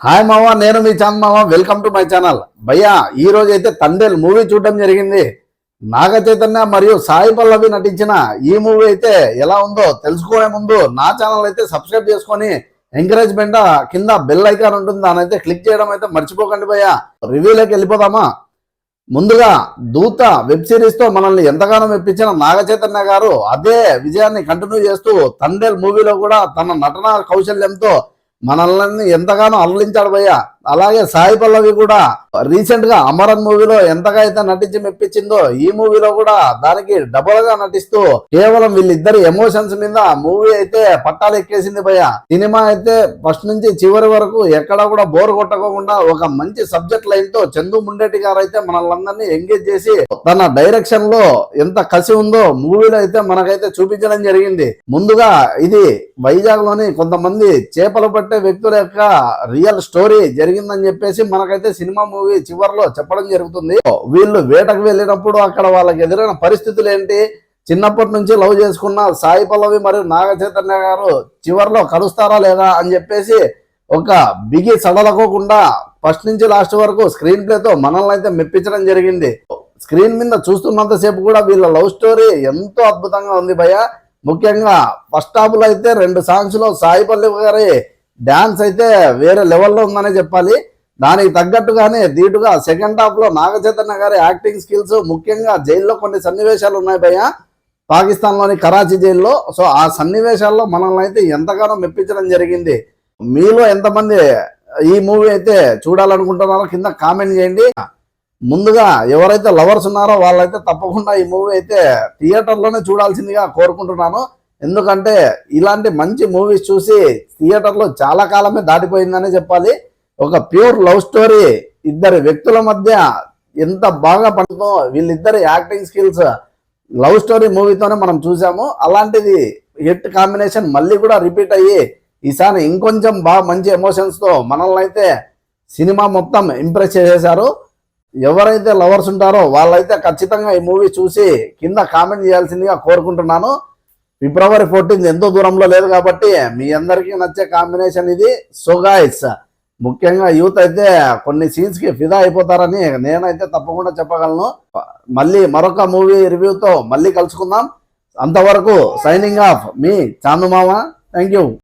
Hi మావా, నేను మీ channel మావా. Welcome to my channel. భయ్యా, ఈ రోజు అయితే తండేల్ మూవీ చూడడం జరిగింది. నాగ చైతన్య మరియు సాయి పల్లవి నటించిన ఈ మూవీ అయితే ఎలా ఉందో తెలుసుకునే ముందు నా ఛానల్ అయితే సబ్స్క్రైబ్ చేసుకొని ఎంకరేజ్మెంట్ కింద బెల్ ఐకాన్ ఉంటుంది, దాని అయితే క్లిక్ చేయడం అయితే మర్చిపోకండి భయ్యా. రివ్యూలోకి వెళ్ళిపోదామా? ముందుగా దూత వెబ్ సిరీస్ తో మనల్ని ఎంతగానో మెప్పించిన నాగ చైతన్య గారు అదే విజయాన్ని కంటిన్యూ చేస్తూ తండేల్ మూవీలో కూడా తన నటన కౌశల్యంతో మనల్ని ఎంతగానో అల్లించాడు భయ్య. అలాగే సాయి పల్లవి కూడా రీసెంట్ గా అమరన్ మూవీలో ఎంతగా అయితే నటించి మెప్పించిందో ఈ మూవీలో కూడా దానికి డబుల్ గా నటిస్తూ కేవలం వీళ్ళిద్దరి ఎమోషన్స్ మీద మూవీ అయితే పట్టాలు ఎక్కేసింది భయ్య. సినిమా అయితే ఫస్ట్ నుంచి చివరి వరకు ఎక్కడ కూడా బోర్ కొట్టకుండా ఒక మంచి సబ్జెక్ట్ లైన్ తో చందు ముండేటి గారు అయితే మనల్ని ఎంగేజ్ చేసి తన డైరెక్షన్ లో ఎంత కసి ఉందో మూవీలో అయితే మనకైతే చూపించడం జరిగింది. ముందుగా ఇది వైజాగ్ లోని కొంతమంది చేపలు పట్టే వ్యక్తుల యొక్క రియల్ స్టోరీ జరిగిందని చెప్పేసి మనకైతే సినిమా మూవీ చివరిలో చెప్పడం జరుగుతుంది. వీళ్ళు వేటకు వెళ్ళినప్పుడు అక్కడ వాళ్ళకి ఎదురైన పరిస్థితులు ఏంటి, చిన్నప్పటి నుంచి లవ్ చేసుకున్న సాయి పల్లవి మరియు నాగ చైతన్య గారు చివరిలో కలుస్తారా లేదా అని చెప్పేసి ఒక బిగి సడలకోకుండా ఫస్ట్ నుంచి లాస్ట్ వరకు స్క్రీన్ ప్లేతో మనల్ని అయితే మెప్పించడం జరిగింది. స్క్రీన్ మీద చూస్తున్నంతసేపు కూడా వీళ్ళ లవ్ స్టోరీ ఎంతో అద్భుతంగా ఉంది భయ్య. ముఖ్యంగా ఫస్ట్ హాఫ్ లో అయితే 2 సాంగ్స్ లో సాయి పల్లవి గారి డాన్స్ అయితే వేరే లెవెల్లో ఉందనే చెప్పాలి. దానికి తగ్గట్టుగానే ధీటుగా సెకండ్ హాఫ్ లో నాగ చైతన్య గారి యాక్టింగ్ స్కిల్స్, ముఖ్యంగా జైల్లో కొన్ని సన్నివేశాలు ఉన్నాయి భయ్య, పాకిస్తాన్ లోని కరాచీ జైల్లో. సో ఆ సన్నివేశాల్లో మనల్ని అయితే ఎంతగానో మెప్పించడం జరిగింది. మీలో ఎంతమంది ఈ మూవీ అయితే చూడాలనుకుంటున్నారో కింద కామెంట్ చేయండి. ముందుగా ఎవరైతే లవర్స్ ఉన్నారో వాళ్ళైతే తప్పకుండా ఈ మూవీ అయితే థియేటర్లోనే చూడాల్సిందిగా కోరుకుంటున్నాను. ఎందుకంటే ఇలాంటి మంచి మూవీస్ చూసి థియేటర్లో చాలా కాలమే దాటిపోయిందనే చెప్పాలి. ఒక ప్యూర్ లవ్ స్టోరీ ఇద్దరు వ్యక్తుల మధ్య ఎంత బాగా పండుతుందో వీళ్ళిద్దరి యాక్టింగ్ స్కిల్స్ లవ్ స్టోరీ మూవీతోనే మనం చూసాము. అలాంటిది హిట్ కాంబినేషన్ మళ్ళీ కూడా రిపీట్ అయ్యి ఈసారి ఇంకొంచెం బాగా మంచి ఎమోషన్స్ తో మనల్ని అయితే సినిమా మొత్తం ఇంప్రెస్ చేసేశారు. ఎవరైతే లవర్స్ ఉంటారో వాళ్ళైతే ఖచ్చితంగా ఈ మూవీ చూసి కింద కామెంట్ చేయాల్సిందిగా కోరుకుంటున్నాను. ఫిబ్రవరి 14 ఎంతో దూరంలో లేదు కాబట్టి మీ అందరికీ నచ్చే కాంబినేషన్ ఇది. సో గైస్, ముఖ్యంగా యూత్ అయితే కొన్ని సీన్స్ కి ఫిదా అయిపోతారని నేనైతే తప్పకుండా చెప్పగలను. మళ్ళీ మరొక మూవీ రివ్యూతో మళ్ళీ కలుసుకుందాం. అంతవరకు సైనింగ్ ఆఫ్ మీ చాందు మామ. Thank you.